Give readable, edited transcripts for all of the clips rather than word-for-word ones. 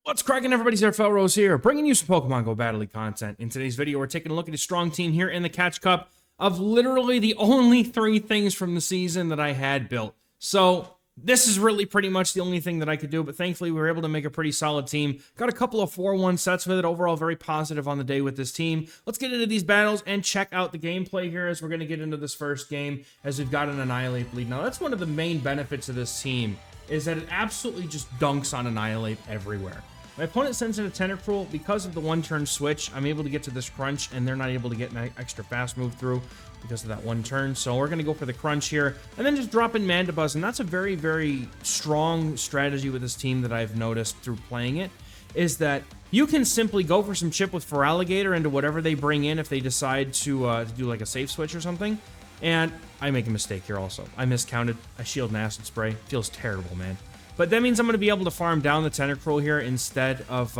What's cracking, everybody? XehrFelrose here, bringing you some Pokemon Go Battle League content. In today's video, we're taking a look at a strong team here in the Catch Cup of literally the only 3 things from the season that I had built. So this is really pretty much the only thing that I could do, but thankfully we were able to make a pretty solid team. Got a couple of 4-1 sets with it. Overall, very positive on the day with this team. Let's get into these battles and check out the gameplay here as we're going to get into this first game as we've got an Annihilate lead. Now, that's one of the main benefits of this team, is that it absolutely just dunks on Annihilate everywhere. My opponent sends in a Tentacruel. Because of the one-turn switch, I'm able to get to this Crunch, and they're not able to get an extra fast move through because of that one turn. So we're going to go for the Crunch here, and then just drop in Mandibuzz, and that's a very, very strong strategy with this team that I've noticed through playing it, is that you can simply go for some chip with Feraligatr into whatever they bring in if they decide to do like a safe switch or something. And I make a mistake here also. I miscounted. I shield and Acid Spray. Feels terrible, man. But that means I'm going to be able to farm down the Tentacruel here instead of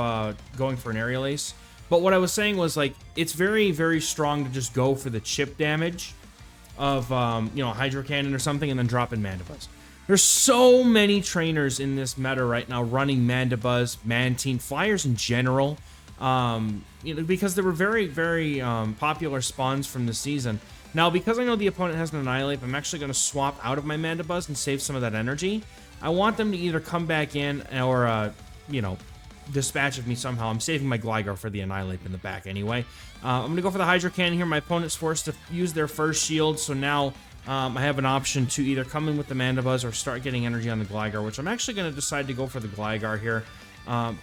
going for an Aerial Ace. But what I was saying was, like, it's very, very strong to just go for the chip damage of, you know, Hydro Cannon or something and then drop in Mandibuzz. There's so many trainers in this meta right now running Mandibuzz, Mantine, Flyers in general, you know, because they were very, very popular spawns from the season. Now, because I know the opponent has an Annihilate, I'm actually going to swap out of my Mandibuzz and save some of that energy. I want them to either come back in or, you know, dispatch of me somehow. I'm saving my Gligar for the Annihilate in the back anyway. I'm going to go for the Hydro Cannon here. My opponent's forced to use their first shield, so now I have an option to either come in with the Mandibuzz or start getting energy on the Gligar, which I'm actually going to decide to go for the Gligar here.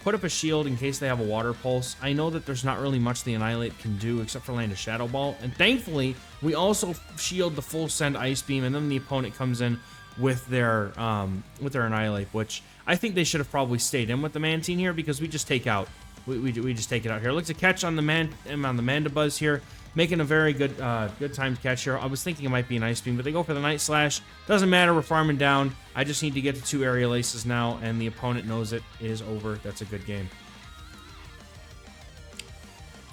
Put up a shield in case they have a Water Pulse. I know that there's not really much the Annihilate can do except for land a Shadow Ball, and thankfully, we also shield the full send Ice Beam, and then the opponent comes in with their Annihilate, which I think they should have probably stayed in with the Mantine here because we just take out, we just take it out here. Looks a catch on the Mandibuzz here, making a very good good timed catch here. I was thinking it might be an Ice Beam, but they go for the Night Slash. Doesn't matter, we're farming down. I just need to get to 2 Aerial Aces now, and the opponent knows it is over. That's a good game.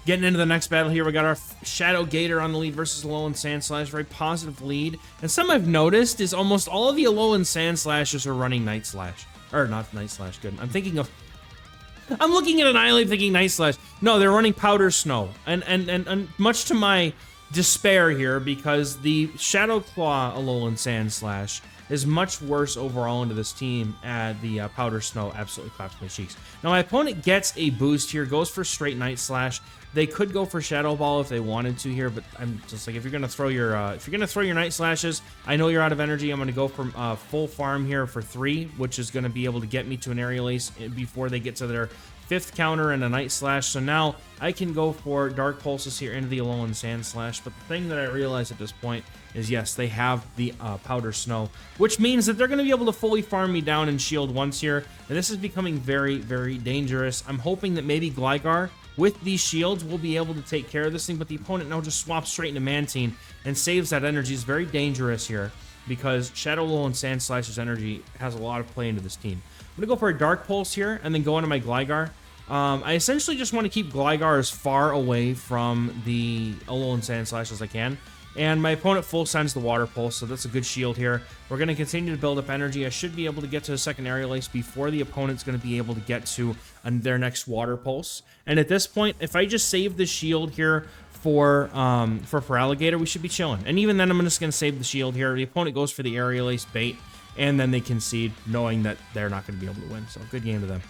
Getting into the next battle here, we got our Shadow Gator on the lead versus Alolan Sandslash. Very positive lead. And something I've noticed is almost all of the Alolan Sandslashes are running Night Slash. Or not Night Slash, good. I'm looking at Annihilate thinking Night Slash. No, they're running Powder Snow. And much to my despair here, because the Shadow Claw Alolan Sandslash is much worse overall into this team, and the Powder Snow absolutely claps my cheeks. Now, my opponent gets a boost here, goes for straight Night Slash. They could go for Shadow Ball if they wanted to here, but I'm just like, if you're gonna throw your Night Slashes, I know you're out of energy. I'm gonna go for full farm here for 3, which is gonna be able to get me to an Aerial Ace before they get to their 5th counter and a Night Slash. So now I can go for Dark Pulses here into the Alolan Sandslash. But the thing that I realize at this point is, yes, they have the Powder Snow, which means that they're going to be able to fully farm me down and shield once here. And this is becoming very, very dangerous. I'm hoping that maybe Gligar, with these shields, will be able to take care of this thing. But the opponent now just swaps straight into Mantine and saves that energy. It's very dangerous here because Shadow Alolan Sandslash's energy has a lot of play into this team. I'm going to go for a Dark Pulse here and then go into my Gligar. I essentially just want to keep Gligar as far away from the Alolan Sandslash as I can. And my opponent full sends the Water Pulse, so that's a good shield here. We're going to continue to build up energy. I should be able to get to a second Aerial Ace before the opponent's going to be able to get to their next Water Pulse. And at this point, if I just save the shield here for Feraligatr, we should be chilling. And even then, I'm just going to save the shield here. The opponent goes for the Aerial Ace bait, and then they concede, knowing that they're not going to be able to win. So good game to them.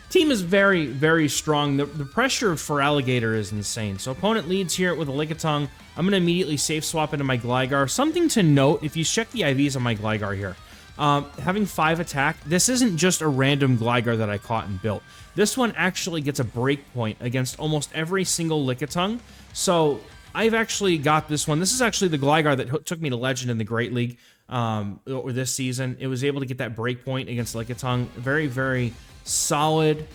Team is very, very strong. The pressure of Feraligatr is insane. So opponent leads here with a Lickitung. I'm going to immediately safe swap into my Gligar. Something to note, if you check the IVs on my Gligar here, having 5 attack, this isn't just a random Gligar that I caught and built. This one actually gets a break point against almost every single Lickitung. So I've actually got this one. This is actually the Gligar that took me to Legend in the Great League or this season. It was able to get that break point against Lickitung. Very, very solid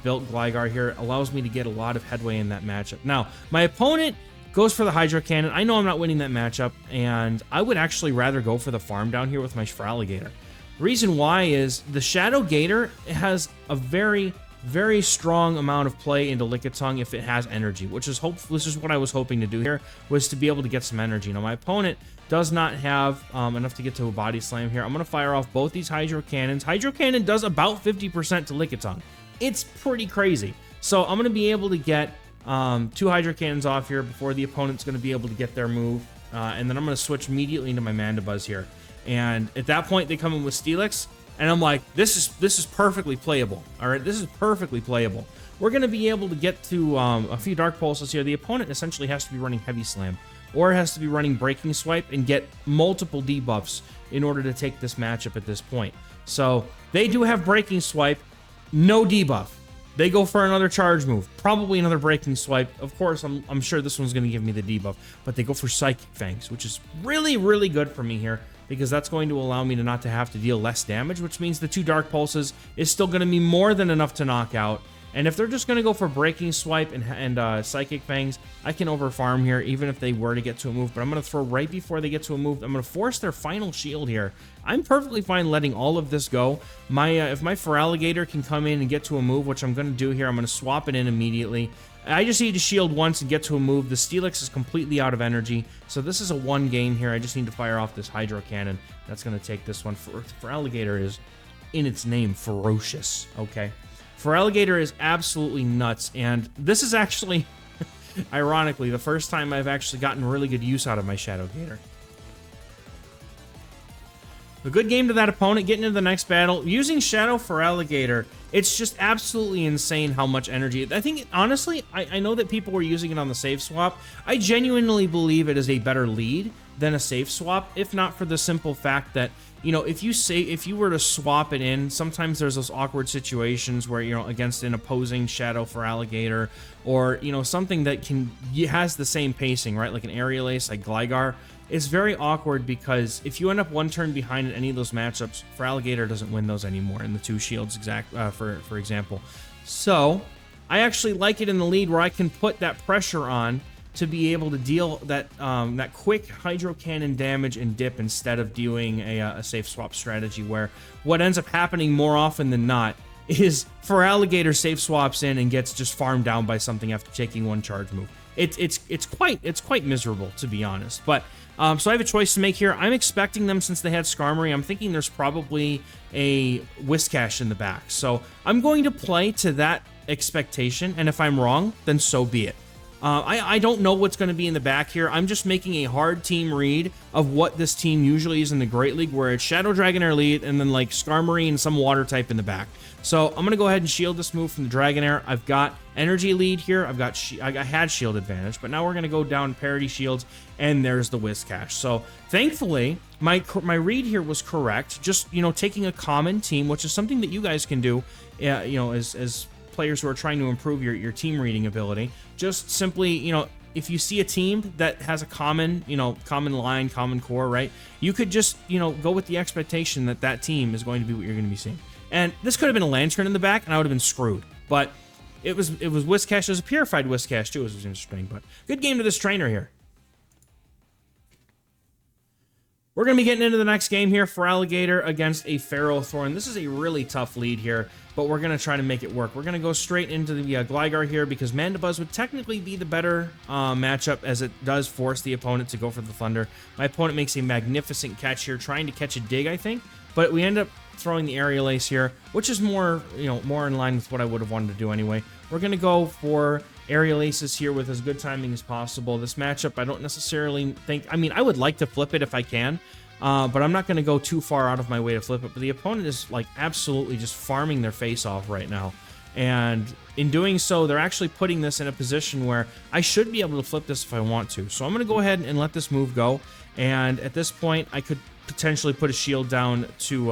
built Gligar here. Allows me to get a lot of headway in that matchup. Now, my opponent goes for the Hydro Cannon. I know I'm not winning that matchup, and I would actually rather go for the farm down here with my Feraligatr. Reason why is the Shadow Gator has a very very strong amount of play into Lickitung if it has energy, which is this is what I was hoping to do here, was to be able to get some energy. Now, my opponent does not have enough to get to a body slam here. I'm going to fire off both these Hydro Cannons. Hydro Cannon does about 50% to Lickitung. It's pretty crazy. So I'm going to be able to get 2 Hydro Cannons off here before the opponent's going to be able to get their move. And then I'm going to switch immediately into my Mandibuzz here. And at that point, they come in with Steelix. And I'm like, this is perfectly playable. All right, this is perfectly playable. We're going to be able to get to a few Dark Pulses here. The opponent essentially has to be running Heavy Slam, or has to be running Breaking Swipe and get multiple debuffs in order to take this matchup at this point. So they do have Breaking Swipe, no debuff. They go for another charge move, probably another Breaking Swipe. Of course, I'm sure this one's going to give me the debuff, but they go for Psychic Fangs, which is really, really good for me here, because that's going to allow me to not to have to deal less damage, which means the 2 Dark Pulses is still going to be more than enough to knock out. And if they're just going to go for Breaking Swipe and Psychic Fangs, I can overfarm here, even if they were to get to a move. But I'm going to throw right before they get to a move. I'm going to force their final shield here. I'm perfectly fine letting all of this go. If my Feraligatr can come in and get to a move, which I'm going to do here, I'm going to swap it in immediately. I just need to shield once and get to a move. The Steelix is completely out of energy, so this is a 1 gain here. I just need to fire off this Hydro Cannon. That's going to take this one. Feraligatr is, in its name, ferocious, okay? Feraligatr is absolutely nuts, and this is actually, ironically, the first time I've actually gotten really good use out of my Shadow Gator. A good game to that opponent, getting into the next battle. Using Shadow Feraligatr, it's just absolutely insane how much energy. I think, honestly, I know that people were using it on the save swap. I genuinely believe it is a better lead than a save swap, if not for the simple fact that, you know, if you were to swap it in, sometimes there's those awkward situations where, you know, against an opposing Shadow Feraligatr, or, you know, something that has the same pacing, right? Like an Aerial Ace, like Gligar. It's very awkward because if you end up 1 turn behind in any of those matchups, Feraligatr doesn't win those anymore in the 2 shields, for example. So I actually like it in the lead where I can put that pressure on to be able to deal that quick Hydro Cannon damage and dip instead of doing a safe swap strategy, where what ends up happening more often than not is Feraligatr safe swaps in and gets just farmed down by something after taking 1 charge move. It's quite miserable, to be honest. But so I have a choice to make here. I'm expecting them, since they had Skarmory, I'm thinking there's probably a Whiscash in the back. So I'm going to play to that expectation, and if I'm wrong, then so be it. I don't know what's going to be in the back here. I'm just making a hard team read of what this team usually is in the Great League, where it's Shadow Dragonair lead and then like Skarmory and some water type in the back. So I'm going to go ahead and shield this move from the Dragonair. I've got energy lead here. I had shield advantage, but now we're going to go down parity shields, and there's the Whiscash. So thankfully, my read here was correct. Just, you know, taking a common team, which is something that you guys can do, you know, as players who are trying to improve your team reading ability. Just simply, you know, if you see a team that has a common, you know, common line, common core, right? You could just, you know, go with the expectation that that team is going to be what you're going to be seeing. And this could have been a Lantern in the back, and I would have been screwed. But it was Whiscash. It was a purified Whiscash too, which was interesting. But good game to this trainer here. We're going to be getting into the next game here. Feraligatr against a Ferrothorn. This is a really tough lead here, but we're going to try to make it work. We're going to go straight into the Gligar here, because Mandibuzz would technically be the better matchup, as it does force the opponent to go for the Thunder. My opponent makes a magnificent catch here, trying to catch a Dig, I think, but we end up throwing the Aerial Ace here, which is more, you know, more in line with what I would have wanted to do anyway. We're going to go for Aerial Aces here with as good timing as possible. This matchup, I don't necessarily think, I mean, I would like to flip it if I can, but I'm not going to go too far out of my way to flip it. But the opponent is like absolutely just farming their face off right now. And in doing so, they're actually putting this in a position where I should be able to flip this if I want to. So I'm going to go ahead and let this move go. And at this point, I could potentially put a shield down to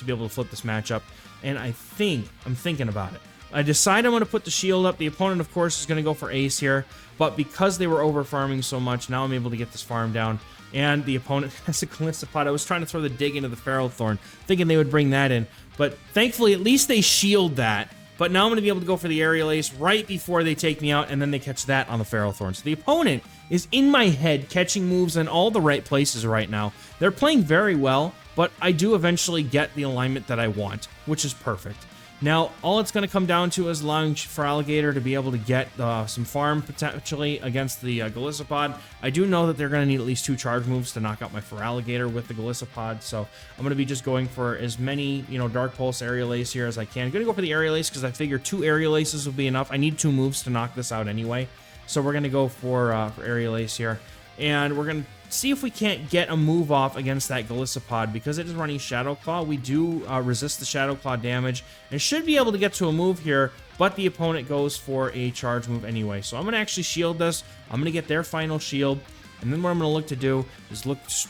be able to flip this matchup. And I'm thinking about it. I decide I'm going to put the shield up. The opponent, of course, is going to go for Ace here. But because they were over farming so much, now I'm able to get this farm down. And the opponent has a Calistopod. I was trying to throw the Dig into the Ferrothorn, thinking they would bring that in. But thankfully, at least they shield that. But now I'm going to be able to go for the Aerial Ace right before they take me out, and then they catch that on the Ferrothorn. So the opponent is in my head, catching moves in all the right places right now. They're playing very well, but I do eventually get the alignment that I want, which is perfect. Now, all it's going to come down to is allowing Feraligatr to be able to get some farm potentially against the Golisopod. I do know that they're going to need at least 2 charge moves to knock out my Feraligatr with the Golisopod, so I'm going to be just going for as many, you know, Dark Pulse Aerial Ace here as I can. I'm going to go for the Aerial Ace because I figure 2 Aerial Aces will be enough. I need 2 moves to knock this out anyway, so we're going to go for Aerial Ace here. And we're going to see if we can't get a move off against that Golisopod. Because it is running Shadow Claw, we do resist the Shadow Claw damage and should be able to get to a move here, but the opponent goes for a charge move anyway. So I'm going to actually shield this. I'm going to get their final shield, and then what I'm going to look to do is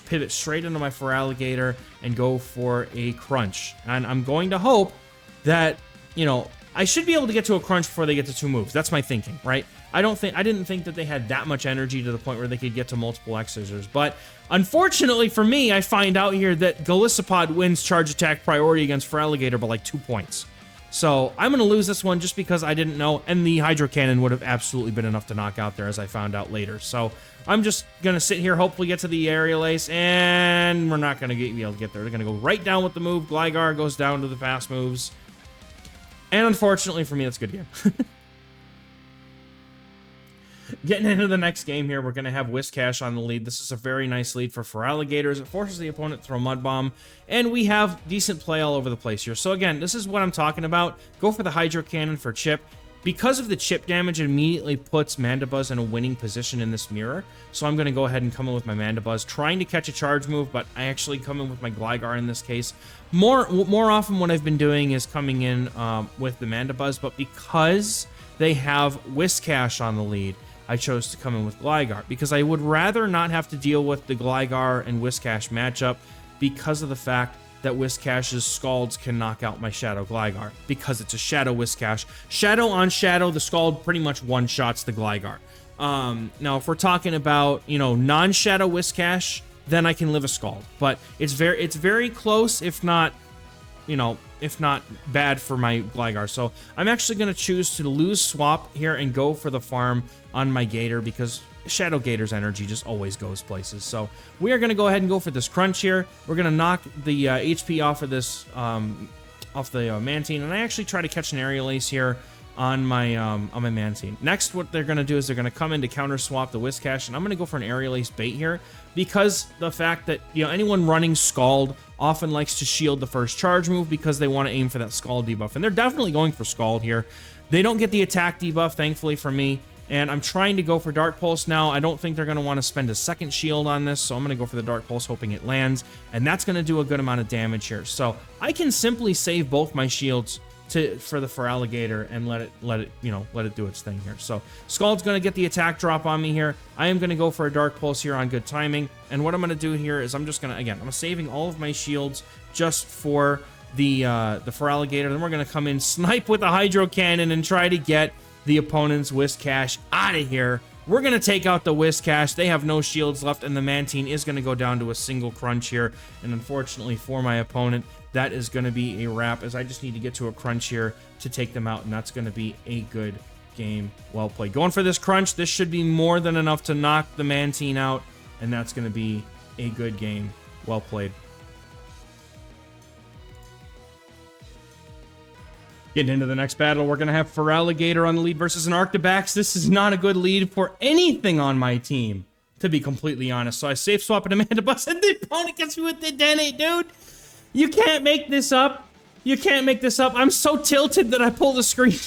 pivot straight into my Feraligatr and go for a crunch. And I'm going to hope that, you know, I should be able to get to a crunch before they get to 2 moves. That's my thinking, right? I didn't think that they had that much energy to the point where they could get to multiple X-Scissors. But unfortunately for me, I find out here that Golisopod wins charge attack priority against Feraligatr by like 2 points. So I'm going to lose this one just because I didn't know, and the Hydro Cannon would have absolutely been enough to knock out there, as I found out later. So I'm just going to sit here, hopefully get to the Aerial Ace, and we're not going to be able to get there. They're going to go right down with the move. Gligar goes down to the fast moves. And unfortunately for me, that's a good game. Getting into the next game here, we're going to have Whiscash on the lead. This is a very nice lead for Feraligatr. It forces the opponent to throw Mud Bomb, and we have decent play all over the place here. So again, this is what I'm talking about. Go for the Hydro Cannon for chip. Because of the chip damage, it immediately puts Mandibuzz in a winning position in this mirror. So I'm going to go ahead and come in with my Mandibuzz, trying to catch a charge move, but I actually come in with my Gligar in this case. More often what I've been doing is coming in with the Mandibuzz, but because they have Whiscash on the lead, I chose to come in with Gligar, because I would rather not have to deal with the Gligar and Whiscash matchup because of the fact that Whiscash's Scalds can knock out my Shadow Gligar, because it's a Shadow Whiscash. Shadow on Shadow, the Scald pretty much one-shots the Gligar. Now, if we're talking about, you know, non-Shadow Whiscash, then I can live a Scald. But it's very close, if not, you know, if not bad for my Gligar. So I'm actually going to choose to lose swap here and go for the farm on my Gator, because Shadow Gator's energy just always goes places. So we are going to go ahead and go for this crunch here. We're going to knock the HP off of this, off the Mantine, and I actually try to catch an Aerial Ace here on my Mantine. Next, what they're going to do is they're going to come in to counter swap the Whiscash, and I'm going to go for an Aerial Ace bait here, because the fact that, you know, anyone running Scald often likes to shield the first charge move because they want to aim for that Scald debuff, and they're definitely going for Scald here. They don't get the attack debuff, thankfully for me, and I'm trying to go for Dark Pulse now. I don't think they're going to want to spend a second shield on this, so I'm going to go for the Dark Pulse, hoping it lands, and that's going to do a good amount of damage here. So I can simply save both my shields for the Feraligatr and let it do its thing here. So Scald's going to get the attack drop on me here. I am going to go for a Dark Pulse here on good timing, and what I'm going to do here is I'm just going to, again, I'm saving all of my shields just for the Feraligatr. Then we're going to come in, snipe with the Hydro Cannon, and try to get the opponent's Whiscash out of here. We're going to take out the Whiscash. They have no shields left, and the Mantine is going to go down to a single crunch here. And unfortunately for my opponent, that is going to be a wrap, as I just need to get to a crunch here to take them out, and that's going to be a good game. Well played. Going for this crunch. This should be more than enough to knock the Mantine out, and that's going to be a good game. Well played. Getting into the next battle, we're going to have Feraligatr on the lead versus an Arctibax. This is not a good lead for anything on my team, to be completely honest. So I safe swap an Mandibuzz, and the opponent gets me with the Denate, dude. You can't make this up. You can't make this up. I'm so tilted that I pull the screen.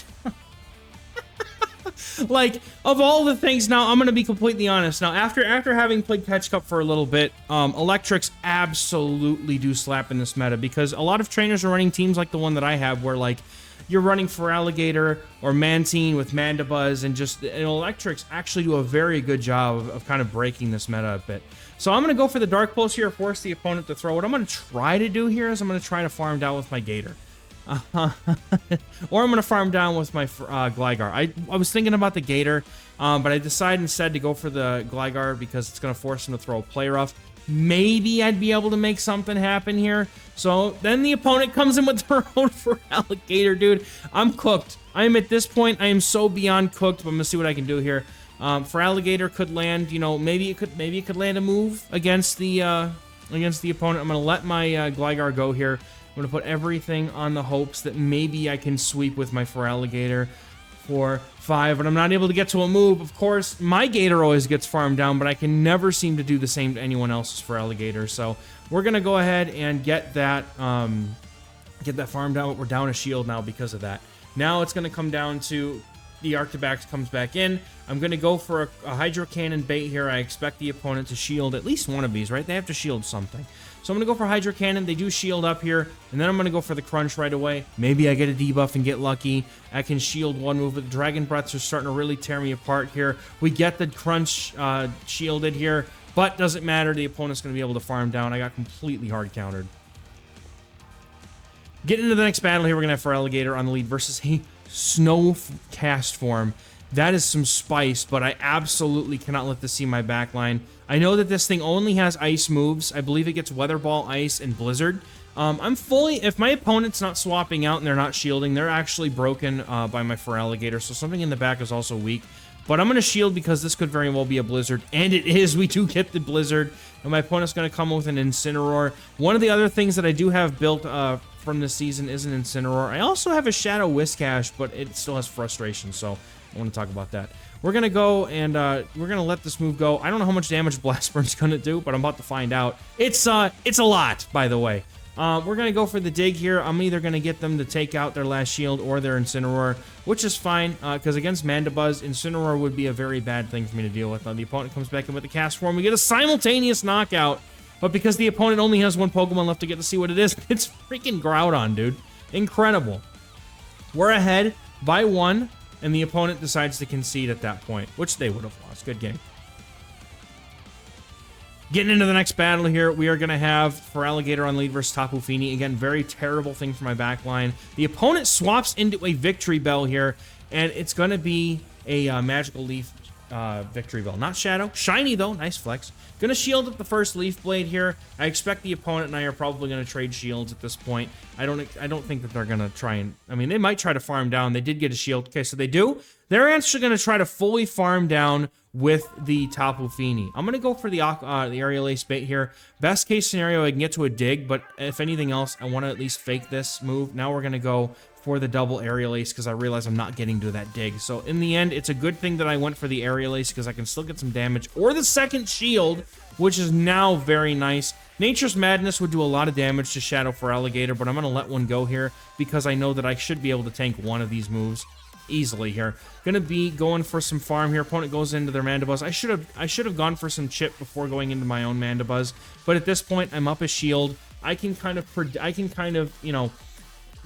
Like, of all the things, now I'm going to be completely honest. Now, after having played Catch Cup for a little bit, Electrics absolutely do slap in this meta, because a lot of trainers are running teams like the one that I have, where, like, you're running Feraligatr or Mantine with Mandibuzz, and Electrics actually do a very good job of kind of breaking this meta a bit. So I'm going to go for the Dark Pulse here, force the opponent to throw. What I'm going to try to do here is I'm going to try to farm down with my Gator. Or I'm going to farm down with my Gligar. I was thinking about the Gator, but I decided instead to go for the Gligar because it's going to force him to throw Play Rough. Maybe I'd be able to make something happen here. So then the opponent comes in with their own Feraligatr, dude. I'm cooked. I'm at this point, I am so beyond cooked, but I'm going to see what I can do here. Feraligatr could land, you know, maybe it could land a move against the opponent. I'm going to let my Gligar go here. going to put everything on the hopes that maybe I can sweep with my Feraligatr. 4, 5, but I'm not able to get to a move. Of course, my Gator always gets farmed down, but I can never seem to do the same to anyone else's Feraligatr. So we're going to go ahead and get that farm down. We're down a shield now because of that. Now it's going to come down to the Arctibax comes back in. I'm going to go for a Hydro Cannon bait here. I expect the opponent to shield at least one of these, right? They have to shield something. So I'm going to go for Hydro Cannon. They do shield up here, and then I'm going to go for the Crunch right away. Maybe I get a debuff and get lucky. I can shield one move, but the Dragon Breaths are starting to really tear me apart here. We get the Crunch shielded here, but doesn't matter. The opponent's going to be able to farm down. I got completely hard countered. Getting into the next battle here, we're going to have Feraligatr on the lead versus a Snowcast form. That is some spice, but I absolutely cannot let this see my backline. I know that this thing only has ice moves. I believe it gets Weather Ball, Ice, and Blizzard. I'm fully... If my opponent's not swapping out and they're not shielding, they're actually broken by my Feraligatr, so something in the back is also weak. But I'm going to shield because this could very well be a Blizzard, and it is. We do get the Blizzard, and my opponent's going to come with an Incineroar. One of the other things that I do have built from this season is an Incineroar. I also have a Shadow Whiscash, but it still has Frustration, so I want to talk about that. We're going to go and we're going to let this move go. I don't know how much damage Blast Burn's going to do, but I'm about to find out. It's a lot, by the way. We're going to go for the dig here. I'm either going to get them to take out their last shield or their Incineroar, which is fine, because against Mandibuzz, Incineroar would be a very bad thing for me to deal with. The opponent comes back in with the cast form. We get a simultaneous knockout, but because the opponent only has one Pokemon left to get to see what it is, it's freaking Groudon, dude. Incredible. We're ahead by 1, and the opponent decides to concede at that point, which they would have lost. Good game. Getting into the next battle here, we are going to have Feraligatr on lead versus Tapu Fini. Again, very terrible thing for my backline. The opponent swaps into a Victory Bell here, and it's going to be a Magical Leaf Victory Bell. Not Shadow. Shiny, though. Nice flex. Going to shield up the first Leaf Blade here. I expect the opponent and I are probably going to trade shields at this point. I don't think that they're going to try and... I mean, they might try to farm down. They did get a shield. Okay, so they do. They're actually going to try to fully farm down with the Tapu Fini. I'm going to go for the Aerial Ace bait here. Best case scenario, I can get to a dig, but if anything else, I want to at least fake this move. Now we're going to go for the double Aerial Ace because I realize I'm not getting to that dig. So in the end, it's a good thing that I went for the Aerial Ace because I can still get some damage. Or the second shield, which is now very nice. Nature's Madness would do a lot of damage to Shadow Feraligatr, but I'm going to let one go here because I know that I should be able to tank one of these moves easily here. Gonna be going for some farm here. Opponent goes into their Mandibuzz. I should have gone for some chip before going into my own Mandibuzz, but at this point I'm up a shield. I can kind of you know,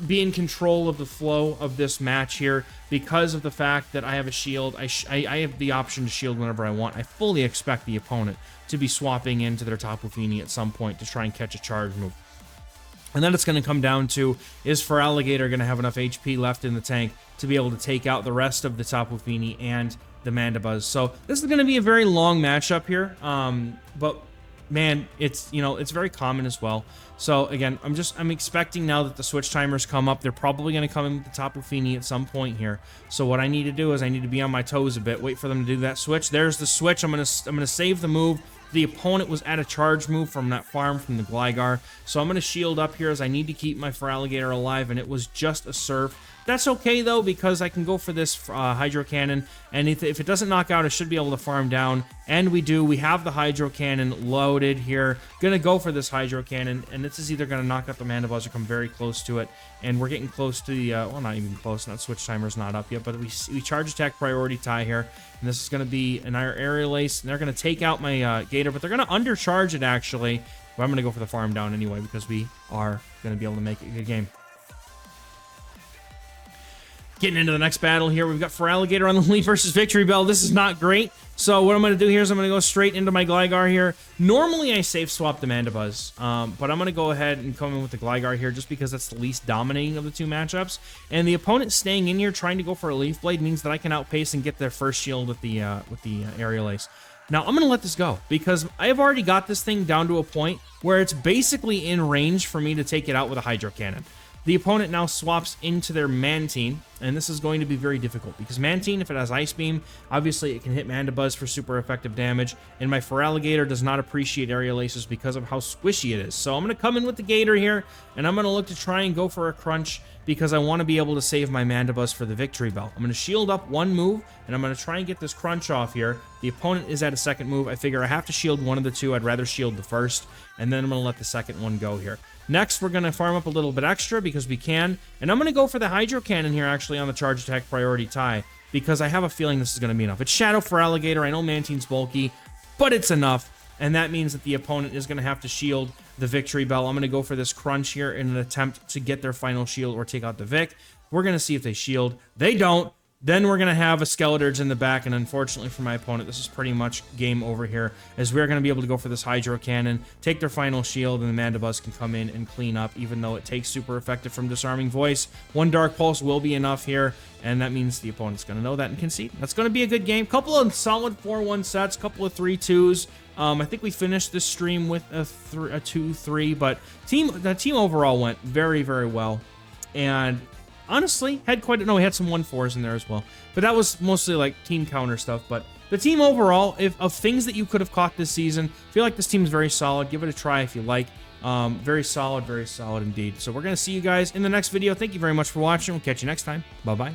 be in control of the flow of this match here because of the fact that I have a shield. I have the option to shield whenever I want. I fully expect the opponent to be swapping into their Tapu Fini at some point to try and catch a charge move. And then it's going to come down to, is Feraligatr going to have enough HP left in the tank to be able to take out the rest of the Tapu Fini and the Mandibuzz? So this is going to be a very long matchup here, but man, it's very common as well. So again, I'm expecting now that the switch timers come up. They're probably going to come in with the Tapu Fini at some point here. So what I need to do is I need to be on my toes a bit, wait for them to do that switch. There's the switch. I'm gonna save the move. The opponent was at a charge move from that farm from the Gligar. So I'm going to shield up here as I need to keep my Feraligatr alive, and it was just a Surf. That's okay, though, because I can go for this Hydro Cannon, and if it doesn't knock out, I should be able to farm down, and we do. We have the Hydro Cannon loaded here. Gonna go for this Hydro Cannon, and this is either gonna knock out the Mandibuzz or come very close to it, and we're getting close to the, well, not even close, that switch timer's not up yet, but we charge attack priority tie here, and this is gonna be an Aerial Ace, and they're gonna take out my Gator, but they're gonna undercharge it, actually, but I'm gonna go for the farm down anyway, because we are gonna be able to make it a good game. Getting into the next battle here, we've got Feraligatr on the lead versus Victory Bell. This is not great. So what I'm going to do here is I'm going to go straight into my Gligar here. Normally I safe swap the Mandibuzz, but I'm going to go ahead and come in with the Gligar here just because that's the least dominating of the two matchups. And the opponent staying in here trying to go for a Leaf Blade means that I can outpace and get their first shield with the Aerial Ace. Now I'm going to let this go because I've already got this thing down to a point where it's basically in range for me to take it out with a Hydro Cannon. The opponent now swaps into their Mantine, And this is going to be very difficult because Mantine, if it has Ice Beam, obviously it can hit Mandibuzz for super effective damage. And my Feraligatr does not appreciate Aerial Aces because of how squishy it is. So I'm going to come in with the Gator here, and I'm going to look to try and go for a Crunch because I want to be able to save my Mandibuzz for the Victory Bell. I'm going to shield up one move, and I'm going to try and get this Crunch off here. The opponent is at a second move. I figure I have to shield one of the two. I'd rather shield the first, and then I'm going to let the second one go here. Next, we're going to farm up a little bit extra because we can, and I'm going to go for the Hydro Cannon here actually on the Charge Attack priority tie because I have a feeling this is going to be enough. It's Shadow Feraligatr. I know Mantine's bulky, but it's enough, and that means that the opponent is going to have to shield the Victory Bell. I'm going to go for this Crunch here in an attempt to get their final shield or take out the Vic. We're going to see if they shield. They don't. Then we're going to have a Skeledirge in the back, and unfortunately for my opponent, this is pretty much game over here, as we're going to be able to go for this Hydro Cannon, take their final shield, and the Mandibuzz can come in and clean up, even though it takes super effective from Disarming Voice. One Dark Pulse will be enough here, and that means the opponent's going to know that and concede. That's going to be a good game. Couple of solid 4-1 sets, couple of 3-2s. I think we finished this stream with a 2-3, but the team overall went very, very well, and honestly, we had some 1-4s in there as well. But that was mostly like team counter stuff. But the team overall, of things that you could have caught this season, I feel like this team is very solid. Give it a try if you like. Very solid indeed. So we're going to see you guys in the next video. Thank you very much for watching. We'll catch you next time. Bye-bye.